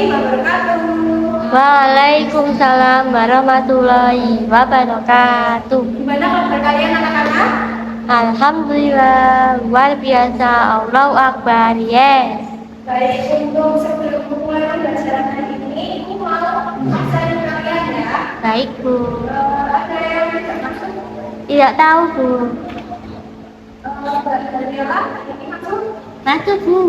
wabarakatuh. Waalaikumsalam warahmatullahi wabarakatuh. Gimana kabar kalian anak-anak? Alhamdulillah, luar biasa. Allahu Akbar, yes. Baik, untuk sebelum memulai pembelajaran hari ini, aku mau absen kalian ya. Baik, Bu. Ada yang tidak masuk? Tidak tahu, Bu. Mbak Daniela, ini masuk? Masuk, Bu.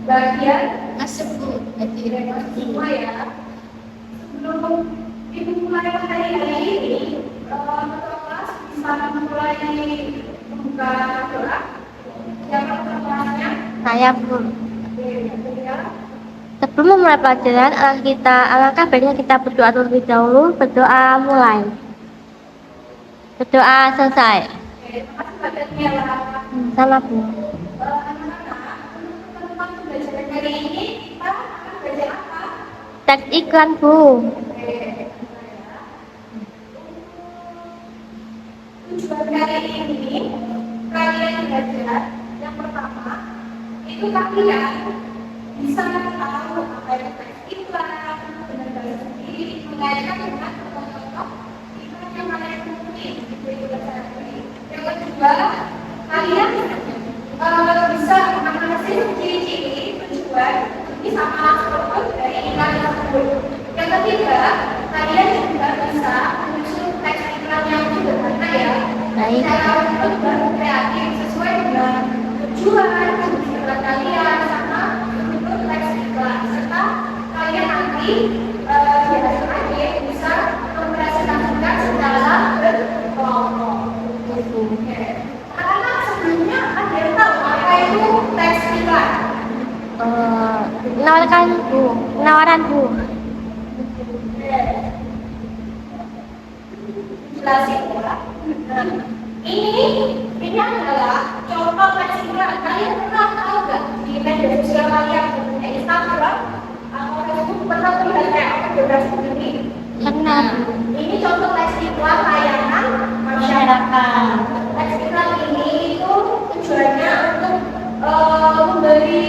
Bagian Masuk, Bu. semua ya. Sebelum ibu mulai hari ini, ketua kelas bisa mulai membuka doa. Siapa pertamanya? Saya, Bu. Ya. Sebelum memulai pelajaran, alangkah baiknya kita berdoa terlebih dahulu. Berdoa mulai. Berdoa selesai. Terima kasih Mbak Daniela. Sama, Bu. Anak-anak, untuk pembelajaran hari ini kita akan belajar apa? Teks iklan, Bu. Tujuan kali ini kalian belajar yang pertama itu kalian bisa tahu apa yang teks iklan benar-benar sendiri mengaitkan dengan contoh iklan yang kalian mungkin itu belajar. Yang kedua kalian bisa menganalisis ciri-ciri tujuan ini sama struktur dari iklan tersebut. Yang ketiga kalian juga bisa menyusun teks iklan yang sederhana ya. Baik. Cara untuk berkreatif sesuai dengan tujuan iklan kalian sama bentuk teks iklan serta kalian nanti di hasil akhir bisa mempresentasikan secara berkelompok. Karena sebelumnya ada yang tahu apa itu teks iklan? Menawarkan, Bu. Penawaran, Bu. Jelasin ya. Ini adalah contoh teks iklan. Kalian pernah tahu nggak di media sosial kalian, kayak Instagram atau Facebook pernah melihat kayak aplikasi ini? Pernah. Ini contoh teks iklan layanan masyarakat. Teks iklan ini itu tujuannya untuk memberi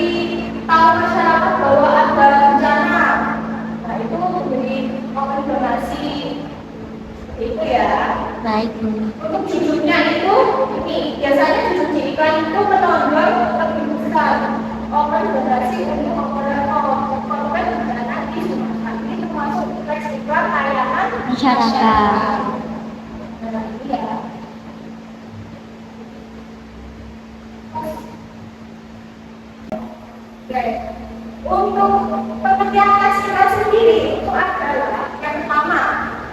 tahu masyarakat bahwa ada bencana. Nah itu memberi informasi itu ya. Baik, Bu. Untuk judulnya itu ini biasanya judul di iklan itu menonjol lebih besar. Organisasi untuk korban bencana di Sumatera ini termasuk teks iklan layanan Masyarakat. Nah, ini ya. Oke. Untuk pengertian teks iklan sendiri itu adalah yang pertama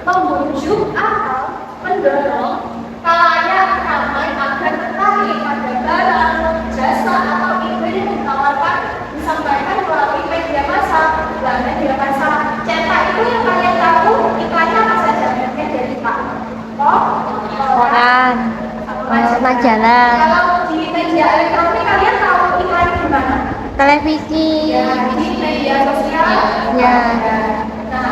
membujuk atau mendorong khalayak ramai agar tertarik pada barang, jasa atau ide yang ditawarkan disampaikan melalui media massa, media massa cetak itu yang kalian tahu iklannya apa saja? Dari Pak. Koran, majalah, Kalau di media elektronik kalian tahu iklan di mana? televisi. Ya, di media sosial. Ya. Nah,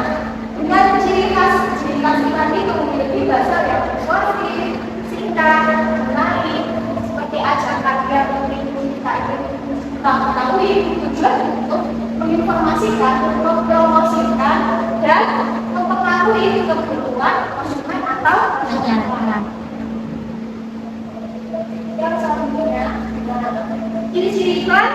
dengan ciri khas iklan itu memiliki bahasa yang persuasif, singkat, menarik, seperti ajakan yang kita ketahui tujuan untuk menginformasikan, mempromosikan, dan mempengaruhi kebutuhan konsumen atau masyarakat. Yang selanjutnya, ciri-ciri iklan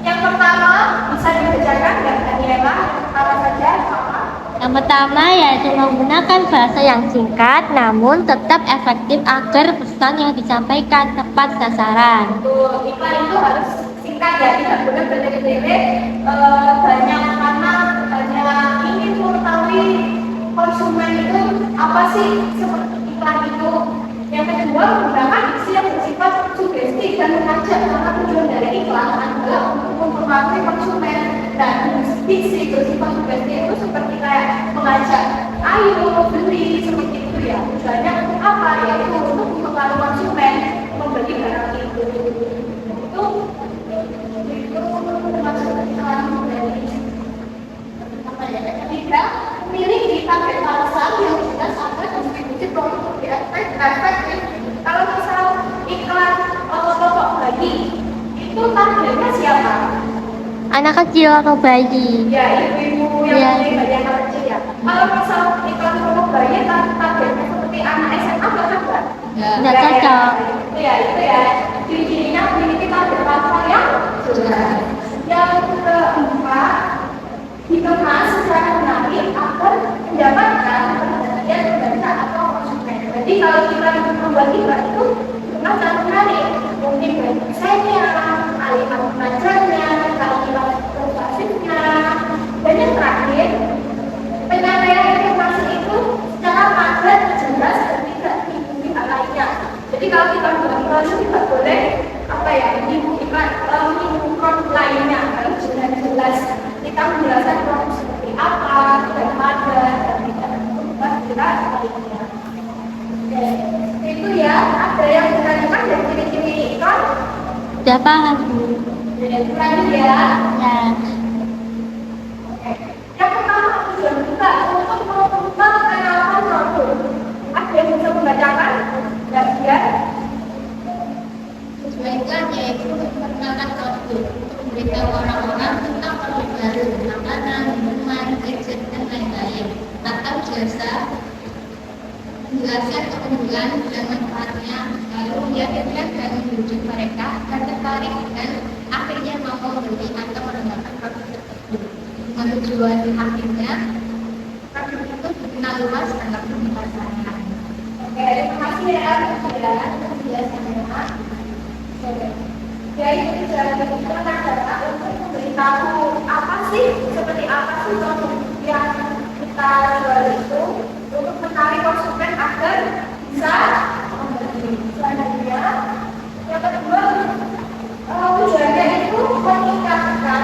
yang pertama bisa dibacakan dan Daniela apa saja sama. Yang pertama yaitu menggunakan bahasa yang singkat namun tetap efektif agar pesan yang disampaikan tepat sasaran. Tuh, iklan itu harus singkat ya, tidak boleh bertele-tele banyak karena hanya ingin mengetahui konsumen itu apa sih seperti iklan itu. Yang kedua, menggunakan diksi yang bersifat sugesti dan mengajak karena tujuan dari iklan adalah untuk mempengaruhi konsumen dan diksi bersifat sugesti itu seperti kayak mengajak ayo beli seperti itu ya. Tujuannya untuk apa? Yaitu untuk mempengaruhi konsumen membeli barang itu. Itu termasuk iklan dari apa ya? Ketiga, memilih di target pasar yang jelas agar distribusi produk lebih efektif. Kalau misal iklan popok bayi itu targetnya siapa? Anak kecil atau bayi. Ya, ibu-ibu yang Iya. mempunyai bayi anak kecil ya. Kalau misal iklan untuk bayi, targetnya seperti anak SMA enggak? Nggak cocok. Itu ya. Ciri-cirinya memiliki target pasar yang jelas. Yang keempat, dikemas secara menarik agar mendapatkan perhatian pembaca atau konsumen. Jadi kalau kita membuat iklan itu dikemas secara menarik, mungkin dari desainnya, kalimat pembacanya, kalimat persuasifnya, dan yang terakhir, penyampaian informasi itu secara padat, jelas, dan tidak diikuti hal lainnya. Jadi kalau kita membuat iklan itu tidak boleh menyinggung lainnya, harus jelas. Kita menjelaskan produk seperti apa, dan padat, dan tidak membuat jelas lainnya. Oke, itu ya, ada yang ditanyakan dari ciri-ciri iklan. Udah paham, Bu. Lanjut ya. Ya. Yang pertama tujuan kita untuk memperkenalkan produk. Ada yang bisa membacakan? Bagian Tujuan iklan yaitu memperkenalkan produk, memberitahu orang-orang tentang produk baru, makanan, minuman, gadget, dan lain-lain, atau jasa, menjelaskan keunggulan dan manfaatnya, lalu meyakinkan dan membujuk mereka agar tertarik dan akhirnya mau membeli atau menggunakan produk tersebut. Tujuan akhirnya, produk itu dikenal luas dalam pasaran. Oke, terima kasih ya penjelasannya. Ya itu tujuan kita adalah untuk memberitahu apa sih, seperti apa sih produk yang kita jual itu untuk menarik konsumen agar bisa membeli. Selanjutnya, yang kedua, tujuannya itu meningkatkan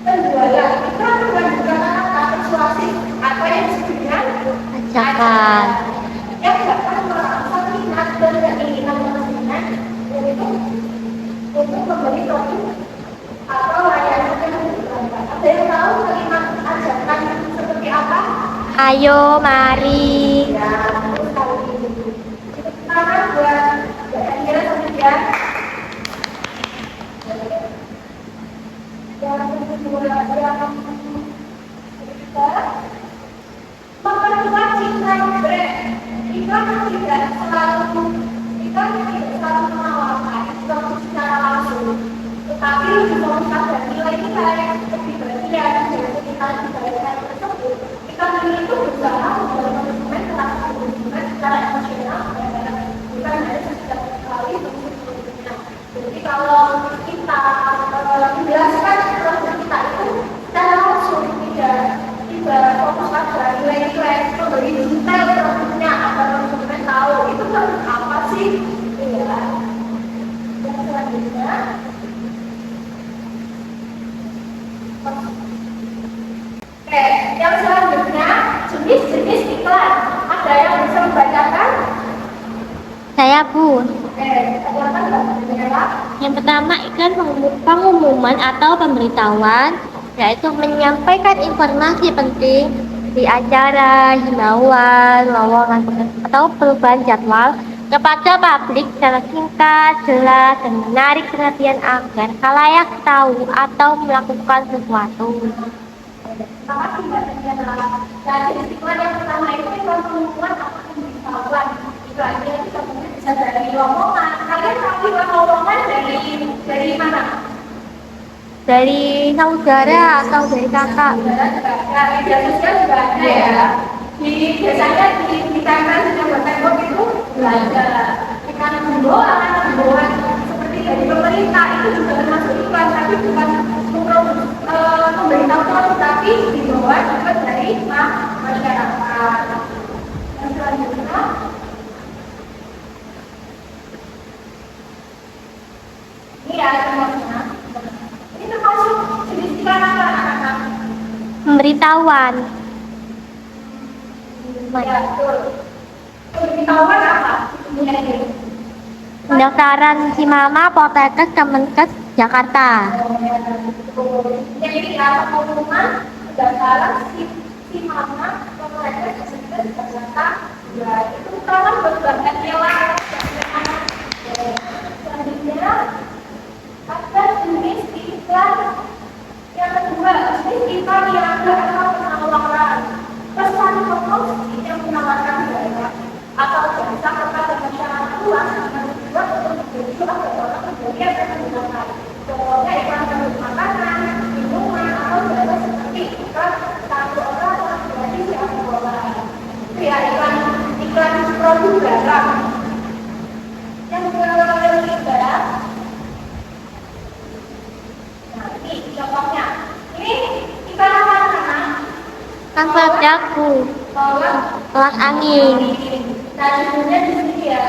penjualan. Kita menggunakan kata persuasif atau yang disebut dengan Ajakan. yang dapat merangsang minat dan keinginan konsumen untuk membeli produk atau layanan yang diberikan. Ada yang tahu kalimat ajakan seperti apa? Ayo, mari. Ya, terus kali ini. Tangan buat Daniel kemudian. Yang kedua, yang ketiga, memperkuat citra brand. Iklan tidak selalu menawarkan produk secara langsung, tetapi lebih merupakan nilai-nilai lebih bagian dari kita diberikan tersebut. Iklan itu berusaha membuat konsumen merasa berhubungan secara emosional bukan hanya sekedar sekali untuk produknya. Jadi kalau kita menjelaskan produk kita itu secara langsung, tidak fokus pada nilai-nilai, memberi detail produknya agar konsumen tahu itu produk apa sih. Ya. Yang selanjutnya, oke, yang selanjutnya jenis-jenis iklan. Ada yang bisa membacakan? Saya, Bu. Oke, silakan Mbak. Yang pertama, iklan pengumuman atau pemberitahuan, yaitu menyampaikan informasi penting di acara, himbauan, lowongan atau perubahan jadwal kepada publik secara singkat, jelas, dan menarik perhatian agar khalayak tahu atau melakukan sesuatu. Terima kasih Mbak Daniela. Dan jenis iklan yang pertama itu iklan pengumuman atau pemberitahuan. Iklannya itu sebenarnya bisa dari lowongan. Kalian tahu iklan lowongan dari mana? Dari saudara atau dari kakak? Nah, media sosial juga ada ya. Biasanya di kantor yang tembok itu ada iklan himbauan seperti dari pemerintah itu juga termasuk iklan, tapi bukan memberitahu produk, tapi himbauan juga dari masyarakat. Yang selanjutnya, ini ya semuanya. Ini termasuk jenis iklan apa anak-anak? Pemberitahuan. Ya, betul. Pemberitahuan apa? Pendaftaran si Mama Poltekkes Kemenkes Jakarta. Yang ini ya, pengumuman pendaftaran si Mama Poltekkes Kemenkes Jakarta. Ya, itu pertama berbagai nilai. Selanjutnya, ada jenis iklan contohnya. Ini ikan apa namanya? Kan padaku, kelas angin. Nah, judulnya di sini ya.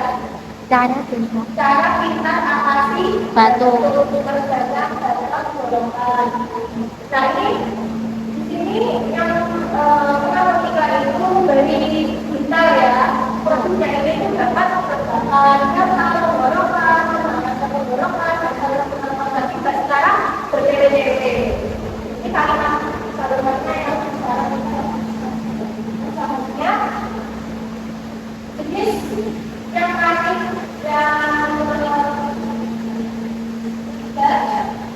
Cara pintar. Cara pintar atasi Batu. berdagang dalam golongan. Nah, ini di sini yang kita ketika itu dari pintar ya, prosesnya ini itu dapat berdasarkan kalau golongan, golongan, dan kita sekarang berdiri-diri. Ini kalimat kalimatnya yang sekarang selanjutnya jenis yang lain yang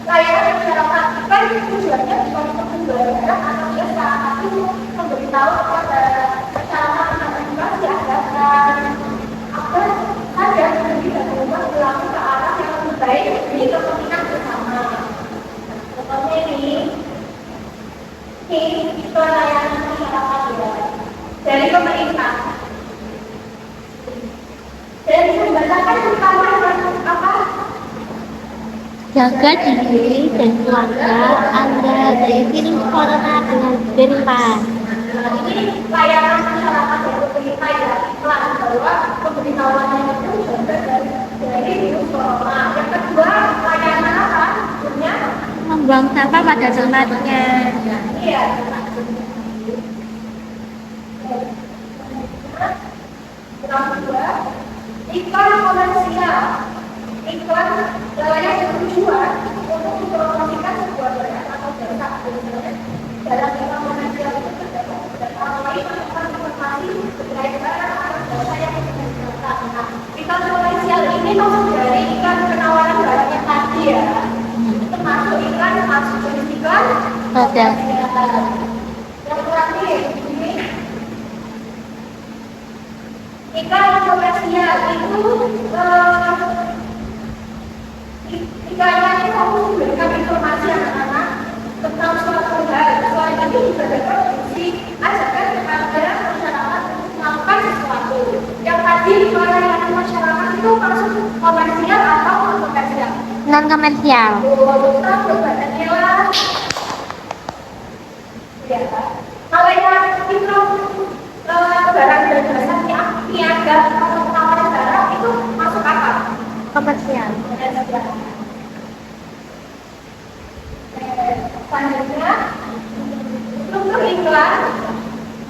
layanan masyarakat kan tujuannya bukan untuk membelajar atau dia salah satu memberitahu kepada masyarakat yang diadakan agar ada lebih dan berubah berlaku ke arah yang lebih baik demi kepentingan bersama. Contohnya ini itu layanan masyarakat ya dari pemerintah. Dan membacakan pertama apa? Jaga diri dan keluarga Anda dari virus corona dengan firman. Ini layanan masyarakat dari pemerintah ya, iklan bahwa pemberitahuannya itu juga dari virus corona. Yang kedua, layanan apa? Sebenarnya Membuang sampah pada tempatnya. iya. Yang kedua, iklan komersial. Iklan yang bertujuan untuk mempromosikan sebuah barang atau jasa. Dalam iklan komersial itu terdapat beberapa lain informasi terkait barang atau jasa yang dijualkan. Nah, iklan komersial ini masuk dari iklan penawaran barang yang tadi ya. Termasuk iklan masuk jenis iklan Ada. yang terakhir ini iklan komersial itu iklannya itu kamu memberikan informasi anak-anak tentang suatu hal. Selain itu juga dapat berfungsi ajarkan kepada masyarakat untuk melakukan sesuatu. Yang tadi layanan masyarakat itu masuk komersial atau non komersial? Non komersial. Betul, perbatannya lah. Ya, kalau yang itu barang dan jasa niaga atau penawaran barang itu masuk apa? Komersial. Selanjutnya, struktur iklan.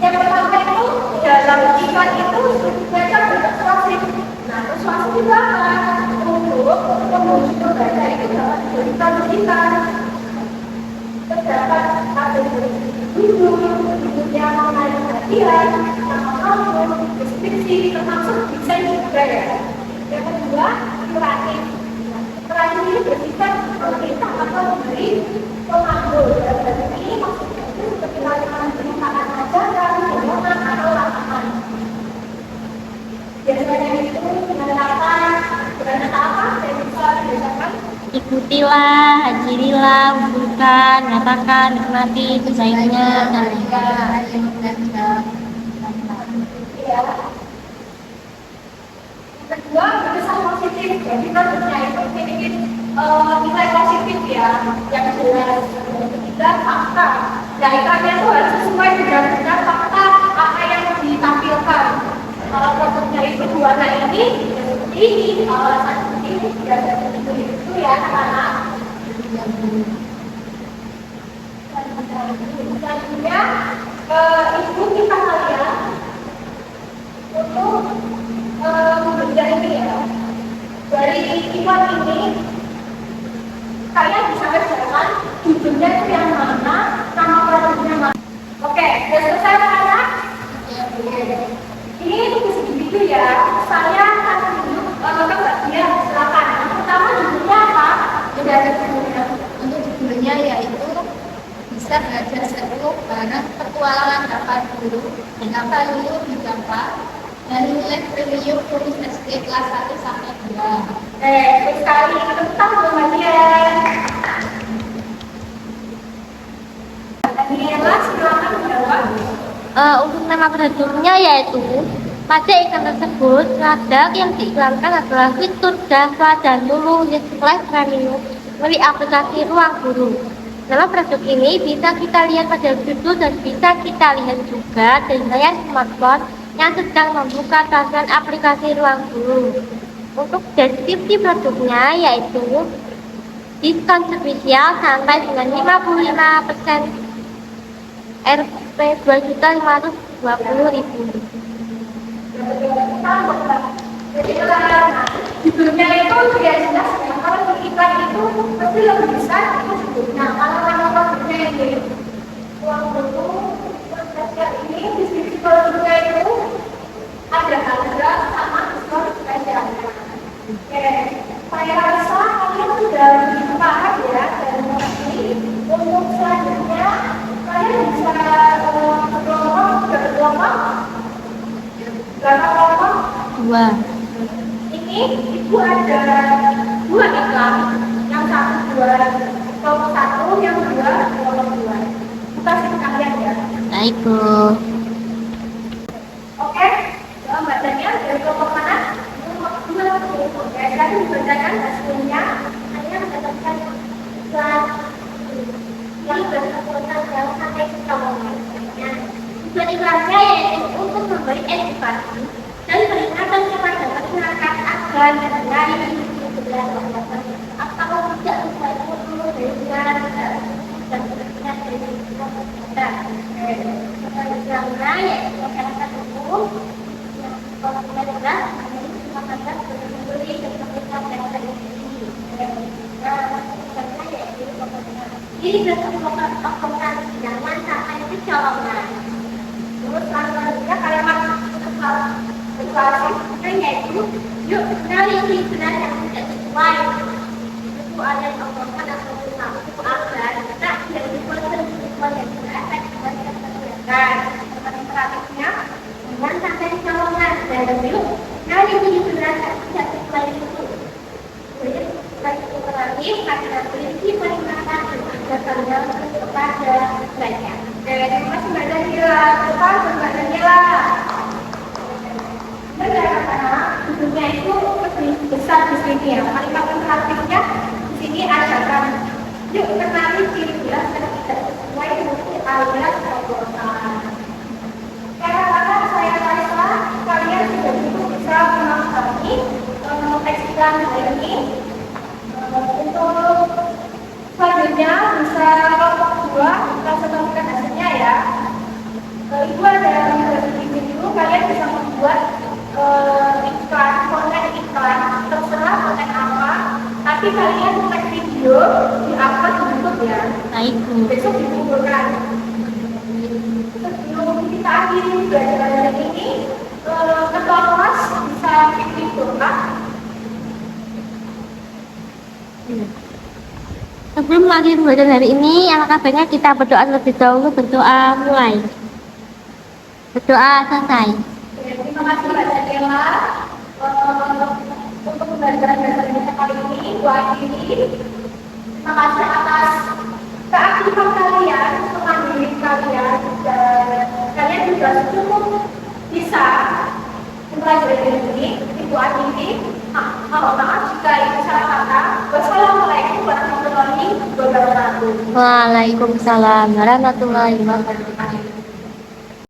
Yang pertama itu dalam iklan itu mereka berpersuasif. Nah, persuasif itu apa? Untuk pengunjung membaca itu dapat diberikan berita. Terdapat ada duduk yang menarik perhatian, nama kamu, deskripsi, termasuk desain juga ya. Yang kedua, kreatif. Kreatif ini bersifat pemerintah atau memberi pemanggul. Dan ini maksudnya itu seperti layanan perintahan ajaran, golongan atau lapangan. Biasanya itu mengatakan apa? Saya bisa dibacakan. Ikutilah, hadirilah, bukan, nyatakan, nikmati, desainnya, dan Ya. Kedua, kesan positif. Jadi tentunya itu memiliki nilai positif ya, yang jelas. Ketiga, fakta. Nah, ikannya itu harus sesuai dengan benar fakta apa yang ditampilkan. Kalau tentunya itu warna ini, ya seperti ini. Kalau warna seperti ini, ya seperti itu ya, anak-anak. Selanjutnya, ibu kita kalian untuk membaca ini ya. Dari iklan ini kalian bisa bacakan judulnya itu yang mana, nama produknya mana. Oke, sudah selesai anak-anak? Ini tugas begitu ya. Saya akan duduk ke bagian silakan. Yang pertama judulnya apa? Sudah ada judulnya. Untuk judulnya yaitu bisa belajar seru bareng petualangan dapat guru mengapa lulu digampar dan nilai premium tulis SD kelas 1 sampai 2. Sekali tentang bagian. Daniela, silakan menjawab. Untuk nama produknya yaitu pada iklan tersebut produk yang diiklankan adalah fitur Java dan Lulu Live Premium melalui aplikasi Ruang Guru. Dalam produk ini bisa kita lihat pada judul dan bisa kita lihat juga dari layar smartphone yang sedang membuka tampilan aplikasi Ruang Guru. Untuk deskripsi produknya yaitu diskon spesial sampai dengan 55% Rp 2.520.000. Jadi kalau judulnya itu tidak jelas ya. Kalau di iklan itu pasti lebih besar itu judulnya. Kalau nama produknya ini Ruang Guru spesial ini deskripsi produknya itu ada harga sama diskon spesial. Oke, saya rasa kalian sudah lebih paham ya dan mengerti. Untuk selanjutnya kalian bisa berkelompok berapa kelompok? Dua. Ini ibu ada dua iklan, yang satu dua kelompok satu, yang dua kelompok dua. Kita kasih kalian ya. Baik, Bu. Oke, bacanya dari kelompok mana? Kelompok dua. Oke, tadi dibacakan hasilnya. Saya mendapatkan iklan yang bersangkutan jauh sampai ke terowongan. Tujuan iklannya yaitu untuk memberi edukasi dan peringatan kepada masyarakat agar mengenai kebenaran atau tidak membantu dengan dan berpihak dari kita. Iklannya yaitu masyarakat umum yang kalau adalah masyarakat memberi dan memberikan data ini. Ini berkelompok jangan sampai kecolongan. Terus selanjutnya kalimat edukasi yaitu yuk kenali lingkungan yang tidak sesuai. Itu ada yang menggunakan atau itu agar kita tidak diperlukan lingkungan yang tidak efektif dan tidak terbiarkan. Alternatifnya jangan sampai kecolongan dan yuk kenali lingkungan yang tidak sesuai itu. Alternatif karena prinsip peringatan dan agar kepada mereka. Terima kasih Mbak Daniela. Depan Mbak Daniela. Benar karena judulnya itu lebih besar di sini ya. Kalimat alternatifnya di sini ada kan. Yuk kenali ciri jelas dan tidak sesuai dengan alias perbuatan. Karena saya rasa kalian sudah cukup bisa memahami teks iklan hari ini. Untuk selanjutnya bisa kelompok dua kita sebutkan hasilnya ya. Ibu ada di dulu kalian bisa membuat iklan, konten iklan terserah konten apa, tapi kalian tag video di upload di YouTube ya. Baik, Bu. Besok dikumpulkan. Sebelum kita akhiri belajar hari ini, ketua kelas bisa pimpin doa. Sebelum mengakhiri pembelajaran hari ini, alangkah baiknya kita berdoa terlebih dahulu. Berdoa mulai. Berdoa selesai. Terima kasih Mbak Daniela untuk pembelajaran dasar kita kali ini. Bu akhiri. Terima kasih atas keaktifan kalian, kemandirian kalian, dan kalian juga cukup bisa mempelajari ini. Ibu akhiri. Mohon maaf jika itu salah kata. Wassalamualaikum warahmatullahi wabarakatuh. Waalaikumsalam warahmatullahi wabarakatuh.